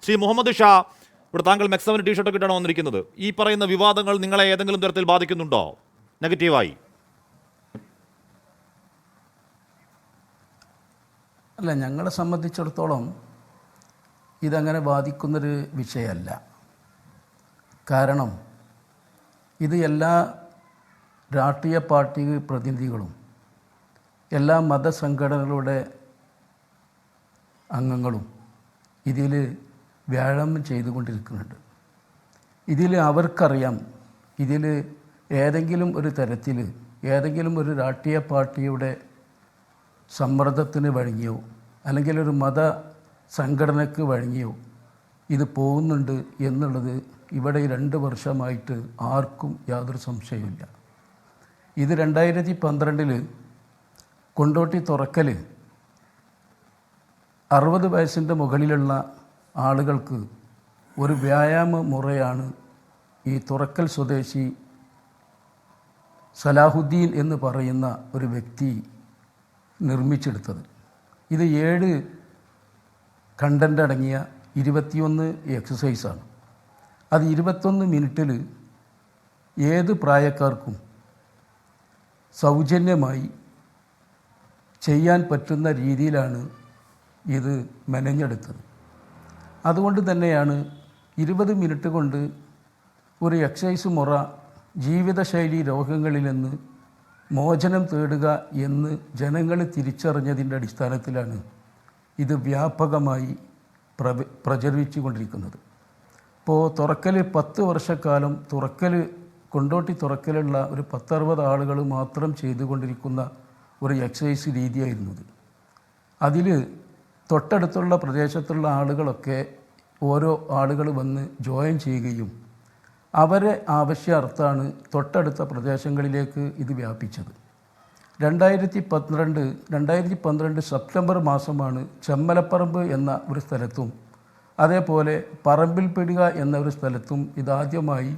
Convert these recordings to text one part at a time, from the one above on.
ശ്രീ മുഹമ്മദ് ഷാ, ഇവിടെ താങ്കൾ മെക്സവന് ടീഷർട്ടൊക്കെ ഇട്ടാണ് വന്നിരിക്കുന്നത്. ഈ പറയുന്ന വിവാദങ്ങൾ നിങ്ങളെ ഏതെങ്കിലും തരത്തിൽ ബാധിക്കുന്നുണ്ടോ നെഗറ്റീവായി? അല്ല, ഞങ്ങളെ സംബന്ധിച്ചിടത്തോളം ഇതങ്ങനെ ബാധിക്കുന്നൊരു വിഷയമല്ല. കാരണം ഇത് എല്ലാ രാഷ്ട്രീയ പാർട്ടി പ്രതിനിധികളും എല്ലാ മതസംഘടനകളുടെ അംഗങ്ങളും ഇതിൽ വ്യായാമം ചെയ്തുകൊണ്ടിരിക്കുന്നുണ്ട്. ഇതിൽ അവർക്കറിയാം, ഇതിൽ ഏതെങ്കിലും ഒരു തരത്തിൽ ഏതെങ്കിലും ഒരു രാഷ്ട്രീയ പാർട്ടിയുടെ സമ്മർദ്ദത്തിന് വഴങ്ങിയോ അല്ലെങ്കിൽ ഒരു മത സംഘടനയ്ക്ക് വഴങ്ങിയോ ഇത് പോകുന്നുണ്ട് എന്നുള്ളത് ഇവിടെ 2 വർഷമായിട്ട് ആർക്കും യാതൊരു സംശയമില്ല. ഇത് 2012 കൊണ്ടോട്ടി തുറക്കൽ 60 വയസ്സിൻ്റെ മുകളിലുള്ള ആളുകൾക്ക് ഒരു വ്യായാമ മുറയാണ് ഈ തുറക്കൽ സ്വദേശി സലാഹുദ്ദീൻ എന്ന് പറയുന്ന ഒരു വ്യക്തി നിർമ്മിച്ചെടുത്തത്. ഇത് 7 കണ്ടൻ്റ് അടങ്ങിയ 21 എക്സസൈസാണ്. അത് 21 മിനിറ്റിൽ ഏത് പ്രായക്കാർക്കും സൗജന്യമായി ചെയ്യാൻ പറ്റുന്ന രീതിയിലാണ് ഇത് മെനഞ്ഞെടുത്തത്. അതുകൊണ്ട് തന്നെയാണ് 20 മിനിറ്റ് കൊണ്ട് ഒരു എക്സസൈസ് മുറ ജീവിതശൈലി രോഗങ്ങളിൽ നിന്ന് മോചനം തേടുക എന്ന് ജനങ്ങൾ തിരിച്ചറിഞ്ഞതിൻ്റെ അടിസ്ഥാനത്തിലാണ് ഇത് വ്യാപകമായി പ്രചരിച്ചു കൊണ്ടിരിക്കുന്നത്. ഇപ്പോൾ തുറക്കൽ 10 വർഷക്കാലം കൊണ്ടോട്ടി തുറക്കലുള്ള ഒരു 10-60 ആളുകൾ മാത്രം ചെയ്തുകൊണ്ടിരിക്കുന്ന ഒരു എക്സസൈസ് രീതിയായിരുന്നത്. അതിൽ തൊട്ടടുത്തുള്ള പ്രദേശത്തുള്ള ആളുകളൊക്കെ ഓരോ ആളുകൾ വന്ന് ജോയിൻ ചെയ്യുകയും അവരെ ആവശ്യാർത്ഥാണ് തൊട്ടടുത്ത പ്രദേശങ്ങളിലേക്ക് ഇത് വ്യാപിച്ചത്. 2012 സെപ്റ്റംബർ മാസമാണ് ചെമ്മലപ്പറമ്പ് എന്ന ഒരു സ്ഥലത്തും അതേപോലെ പറമ്പിൽപ്പെടുക എന്ന ഒരു സ്ഥലത്തും ഇതാദ്യമായി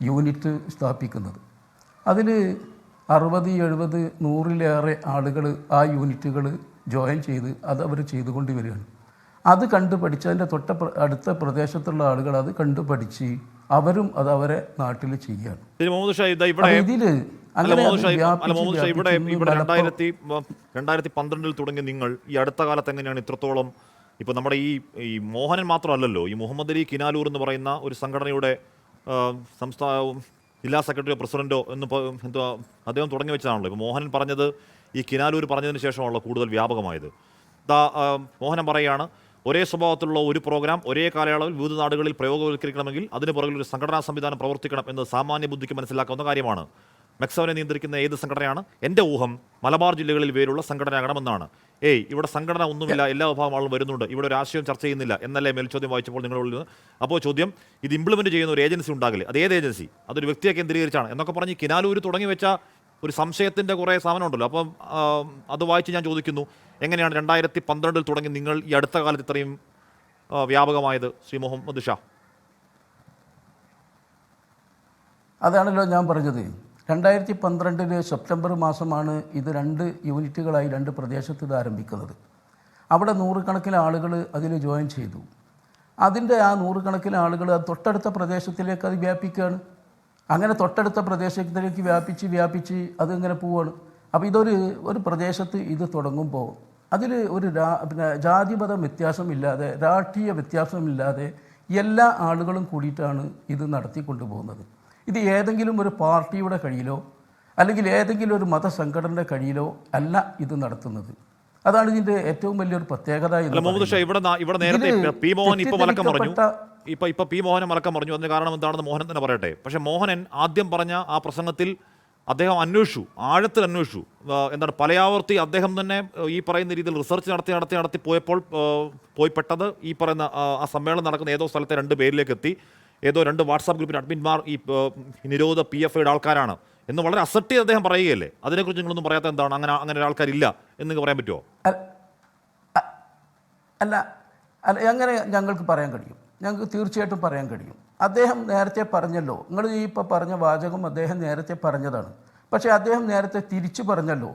യൂണിറ്റ് സ്ഥാപിക്കുന്നത്. അതിൽ 60, 70, 100-ലേറെ ആളുകൾ ആ യൂണിറ്റുകൾ ജോയിൻ ചെയ്ത് അവർ ചെയ്തുകൊണ്ട് വരികയാണ്. അത് കണ്ടു പഠിച്ച് അതിൻ്റെ അടുത്ത പ്രദേശത്തുള്ള ആളുകൾ അത് കണ്ടു പഠിച്ച് അവരും അത് അവരെ നാട്ടിൽ ചെയ്യുകയാണ്. ഇതിൽ 2012 തുടങ്ങി നിങ്ങൾ ഈ അടുത്ത കാലത്ത് എങ്ങനെയാണ് ഇത്രത്തോളം ഇപ്പോൾ നമ്മുടെ ഈ മോഹനൻ മാത്രമല്ലല്ലോ, ഈ മുഹമ്മദ് അലി കിനാലൂർ എന്ന് പറയുന്ന ഒരു സംഘടനയുടെ സംസ്ഥാന ജില്ലാ സെക്രട്ടറിയോ പ്രസിഡന്റോ എന്തോ അദ്ദേഹം തുടങ്ങി വെച്ചതാണല്ലോ. ഇപ്പോൾ മോഹനൻ പറഞ്ഞത് ഈ കിനാലൂർ പറഞ്ഞതിന് ശേഷമാണല്ലോ കൂടുതൽ വ്യാപകമായത്. മോഹനൻ പറയുകയാണ്, ഒരേ സ്വഭാവത്തിലുള്ള ഒരു പ്രോഗ്രാം ഒരേ കാലയളവിൽ വിവിധ നാടുകളിൽ പ്രയോഗവൽക്കരിക്കണമെങ്കിൽ അതിന് പുറകിൽ ഒരു സംഘടനാ സംവിധാനം പ്രവർത്തിക്കണം എന്ന് സാമാന്യ ബുദ്ധിക്ക് മനസ്സിലാക്കാവുന്ന കാര്യമാണ്. മെക്സവനെ നിയന്ത്രിക്കുന്ന ഏത് സംഘടനയാണ്? എൻ്റെ ഊഹം മലബാർ ജില്ലകളിൽ പേരുള്ള സംഘടനയാകണമെന്നാണ്. ഇവിടെ സംഘടന ഒന്നുമില്ല, എല്ലാ വിഭാഗം ആളും വരുന്നുണ്ട്, ഇവിടെ ഒരു ആശയം ചർച്ച ചെയ്യുന്നില്ല എന്നല്ലേ മേൽച്ചോദ്യം വായിച്ചപ്പോൾ നിങ്ങളുള്ളിൽ നിന്ന്. അപ്പോൾ ചോദ്യം, ഇത് ഇംപ്ലിമെൻറ്റ് ചെയ്യുന്ന ഒരു ഏജൻസി ഉണ്ടാകില്ലേ? അത് ഏത് ഏജൻസി? അതൊരു വ്യക്തിയെ കേന്ദ്രീകരിച്ചാണ് എന്നൊക്കെ പറഞ്ഞ് കിനാലൂർ തുടങ്ങി വെച്ച ഒരു സംശയത്തിൻ്റെ കുറേ സാധനം ഉണ്ടല്ലോ. അപ്പം അത് വായിച്ച് ഞാൻ ചോദിക്കുന്നു, എങ്ങനെയാണ് 2012 തുടങ്ങി നിങ്ങൾ ഈ അടുത്ത കാലത്ത് ഇത്രയും വ്യാപകമായത് ശ്രീ മുഹമ്മദ് ഷാ? അതാണല്ലോ ഞാൻ പറഞ്ഞത്. 2012 സെപ്റ്റംബർ മാസമാണ് ഇത് 2 യൂണിറ്റുകളായി 2 പ്രദേശത്ത് ഇത് ആരംഭിക്കുന്നത്. അവിടെ 100 കണക്കിന് ആളുകൾ അതിൽ ജോയിൻ ചെയ്തു. അതിൻ്റെ ആ 100 കണക്കിന് ആളുകൾ തൊട്ടടുത്ത പ്രദേശത്തിലേക്ക് അത് വ്യാപിക്കുകയാണ്. അങ്ങനെ തൊട്ടടുത്ത പ്രദേശത്തിലേക്ക് വ്യാപിച്ച് അതിങ്ങനെ പോവുകയാണ്. അപ്പോൾ ഒരു പ്രദേശത്ത് ഇത് തുടങ്ങുമ്പോൾ അതിൽ ഒരു ജാതിമത വ്യത്യാസമില്ലാതെ രാഷ്ട്രീയ വ്യത്യാസമില്ലാതെ എല്ലാ ആളുകളും കൂടിയിട്ടാണ് ഇത് നടത്തിക്കൊണ്ടു പോകുന്നത്. ഇത് ഏതെങ്കിലും ഒരു പാർട്ടിയുടെ കയ്യിലോ അല്ലെങ്കിൽ ഏതെങ്കിലും ഒരു മതസംഘടനയുടെ കയ്യിലോ അല്ല ഇത് നടത്തുന്നത്. അതാണ് ഇതിൻ്റെ ഏറ്റവും വലിയൊരു പ്രത്യേകത. ഇവിടെ നേരത്തെ പി മോഹൻ ഇപ്പോൾ മലക്കം പറഞ്ഞു. അതിന് കാരണം എന്താണെന്ന് മോഹനൻ തന്നെ പറയട്ടെ. പക്ഷേ മോഹനൻ ആദ്യം പറഞ്ഞ ആ പ്രസംഗത്തിൽ അദ്ദേഹം ആഴത്തിൽ അന്വേഷിച്ചു. എന്താണ് പലയാവർത്തി അദ്ദേഹം തന്നെ ഈ പറയുന്ന രീതിയിൽ റിസർച്ച് നടത്തി പോയിപ്പെട്ടത് ഈ പറയുന്ന ആ സമ്മേളനം നടക്കുന്ന ഏതോ സ്ഥലത്തെ 2 പേരിലേക്ക് എത്തി. ഏതോ 2 വാട്സാപ്പ് ഗ്രൂപ്പിൻ്റെ അഡ്മിന്മാർ ഈ നിരോധ PFIയുടെ ആൾക്കാരാണ് എന്ന് വളരെ അസർട്ട് അദ്ദേഹം പറയുകയല്ലേ? അതിനെക്കുറിച്ച് നിങ്ങളൊന്നും പറയാത്ത എന്താണ്? അങ്ങനെ ഒരാൾക്കാരില്ല എന്ന് പറയാൻ പറ്റുമോ? അല്ല, അങ്ങനെ ഞങ്ങൾക്ക് പറയാൻ കഴിയും. ഞങ്ങൾക്ക് തീർച്ചയായിട്ടും പറയാൻ കഴിയും. അദ്ദേഹം നേരത്തെ പറഞ്ഞല്ലോ, നിങ്ങൾ ഈ ഇപ്പോൾ പറഞ്ഞ വാചകം അദ്ദേഹം നേരത്തെ പറഞ്ഞതാണ്. പക്ഷേ അദ്ദേഹം നേരത്തെ തിരിച്ചു പറഞ്ഞല്ലോ.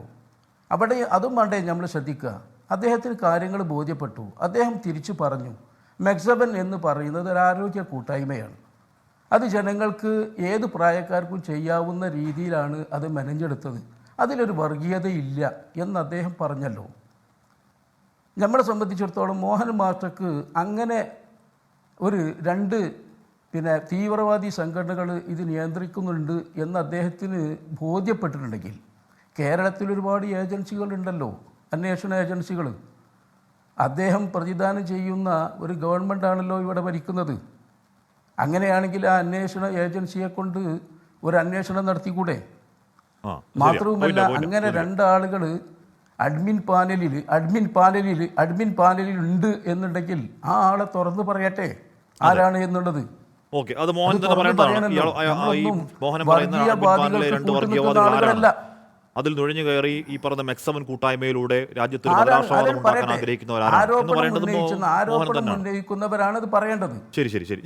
അവിടെ അതും വേണ്ടേ നമ്മൾ ശ്രദ്ധിക്കുക. അദ്ദേഹത്തിന് കാര്യങ്ങൾ ബോധ്യപ്പെട്ടു, അദ്ദേഹം തിരിച്ചു പറഞ്ഞു. മെക്സബൻ എന്ന് പറയുന്നത് ഒരു ആരോഗ്യ കൂട്ടായ്മയാണ്. അത് ജനങ്ങൾക്ക് ഏത് പ്രായക്കാർക്കും ചെയ്യാവുന്ന രീതിയിലാണ് അത് മെനഞ്ഞെടുത്തത്. അതിലൊരു വർഗീയതയില്ല എന്ന് അദ്ദേഹം പറഞ്ഞല്ലോ. നമ്മളെ സംബന്ധിച്ചിടത്തോളം മോഹൻ മാസ്റ്റർക്ക് അങ്ങനെ ഒരു രണ്ട് തീവ്രവാദി സംഘടനകൾ ഇത് നിയന്ത്രിക്കുന്നുണ്ട് എന്ന് അദ്ദേഹത്തിന് ബോധ്യപ്പെട്ടിട്ടുണ്ടെങ്കിൽ കേരളത്തിൽ ഒരുപാട് ഏജൻസികളുണ്ടല്ലോ, അന്വേഷണ ഏജൻസികൾ. അദ്ദേഹം പ്രതിദാനം ചെയ്യുന്ന ഒരു ഗവൺമെൻറ്റാണല്ലോ ഇവിടെ ഭരിക്കുന്നത്. അങ്ങനെയാണെങ്കിൽ ആ അന്വേഷണ ഏജൻസിയെ കൊണ്ട് ഒരു അന്വേഷണം നടത്തിക്കൂടെ? മാത്രവുമല്ല, അങ്ങനെ രണ്ടാളുകൾ അഡ്മിൻ പാനലിൽ ഉണ്ട് എന്നുണ്ടെങ്കിൽ ആ ആളെ തുറന്നു പറയട്ടെ ആരാണ് എന്നുള്ളത്. അതിൽ നുഴഞ്ഞു കയറി ഈ പറഞ്ഞ മെക്സമൻ കൂട്ടായ്മയിലൂടെ രാജ്യത്ത് ആഗ്രഹിക്കുന്നവരാണ് ആരോപണം ഉന്നയിക്കുന്നവരാണ് അത് പറയേണ്ടത്. ശരി.